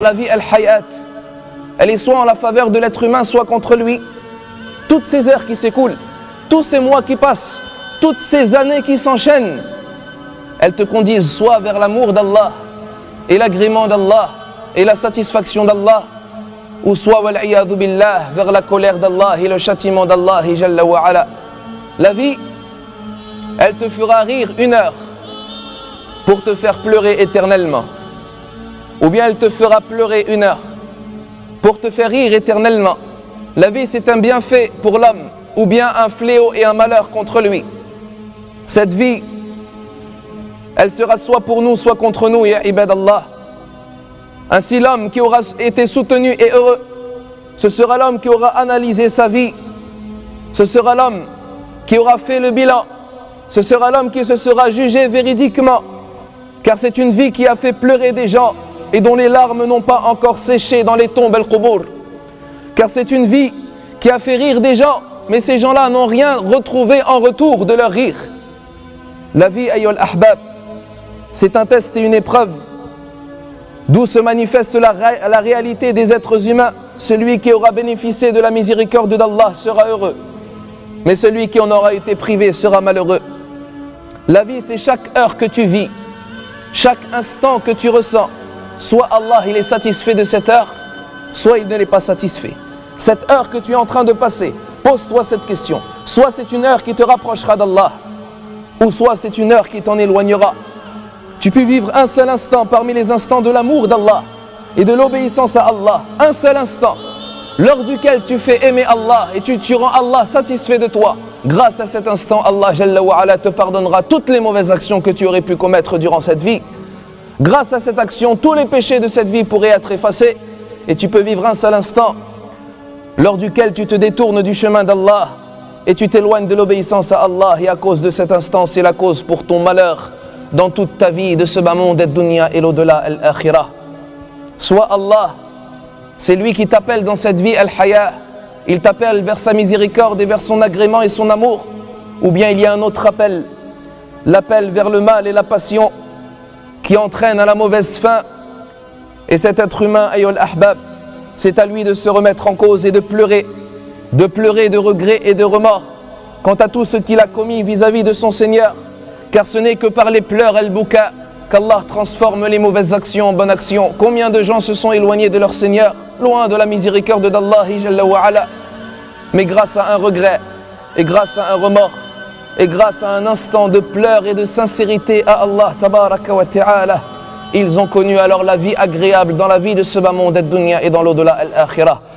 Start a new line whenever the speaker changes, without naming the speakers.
La vie al-hayat, elle est soit en la faveur de l'être humain, soit contre lui. Toutes ces heures qui s'écoulent, tous ces mois qui passent, toutes ces années qui s'enchaînent, elles te conduisent soit vers l'amour d'Allah et l'agrément d'Allah et la satisfaction d'Allah, ou soit wal'iyadhu billah, vers la colère d'Allah et le châtiment d'Allah jalla wa ala. La vie, elle te fera rire 1 heure pour te faire pleurer éternellement. Ou bien elle te fera pleurer 1 heure pour te faire rire éternellement. La vie, c'est un bienfait pour l'homme, ou bien un fléau et un malheur contre lui. Cette vie, elle sera soit pour nous, soit contre nous, ya ibadallah. Ainsi, l'homme qui aura été soutenu et heureux, ce sera l'homme qui aura analysé sa vie, ce sera l'homme qui aura fait le bilan, ce sera l'homme qui se sera jugé véridiquement, car c'est une vie qui a fait pleurer des gens et dont les larmes n'ont pas encore séché dans les tombes al-Qubur. Car c'est une vie qui a fait rire des gens, mais ces gens-là n'ont rien retrouvé en retour de leur rire. La vie, ayyul ahbab, c'est un test et une épreuve, d'où se manifeste la réalité des êtres humains. Celui qui aura bénéficié de la miséricorde d'Allah sera heureux, mais celui qui en aura été privé sera malheureux. La vie, c'est chaque heure que tu vis, chaque instant que tu ressens. Soit Allah il est satisfait de cette heure, soit il ne l'est pas satisfait. Cette heure que tu es en train de passer, pose-toi cette question. Soit c'est une heure qui te rapprochera d'Allah, ou soit c'est une heure qui t'en éloignera. Tu peux vivre un seul instant parmi les instants de l'amour d'Allah et de l'obéissance à Allah. Un seul instant, lors duquel tu fais aimer Allah et tu rends Allah satisfait de toi. Grâce à cet instant, Allah Jalla wa Ala te pardonnera toutes les mauvaises actions que tu aurais pu commettre durant cette vie. Grâce à cette action, tous les péchés de cette vie pourraient être effacés et tu peux vivre un seul instant lors duquel tu te détournes du chemin d'Allah et tu t'éloignes de l'obéissance à Allah, et à cause de cet instant, c'est la cause pour ton malheur dans toute ta vie de ce bas monde ad-dunya et l'au-delà al-akhirah. Soit Allah, c'est lui qui t'appelle dans cette vie al-haya, il t'appelle vers sa miséricorde et vers son agrément et son amour, ou bien il y a un autre appel, l'appel vers le mal et la passion, qui entraîne à la mauvaise fin. Et cet être humain, ayyul ahbab, c'est à lui de se remettre en cause et de pleurer de regrets et de remords quant à tout ce qu'il a commis vis-à-vis de son Seigneur, car ce n'est que par les pleurs al-buka qu'Allah transforme les mauvaises actions en bonnes actions. Combien de gens se sont éloignés de leur Seigneur, loin de la miséricorde d'Allah Jalla wa Ala, mais grâce à un regret et grâce à un remords et grâce à un instant de pleurs et de sincérité à Allah tabaraka wa ta'ala, ils ont connu alors la vie agréable dans la vie de ce bas monde ad-dunya et dans l'au-delà al-akhirah.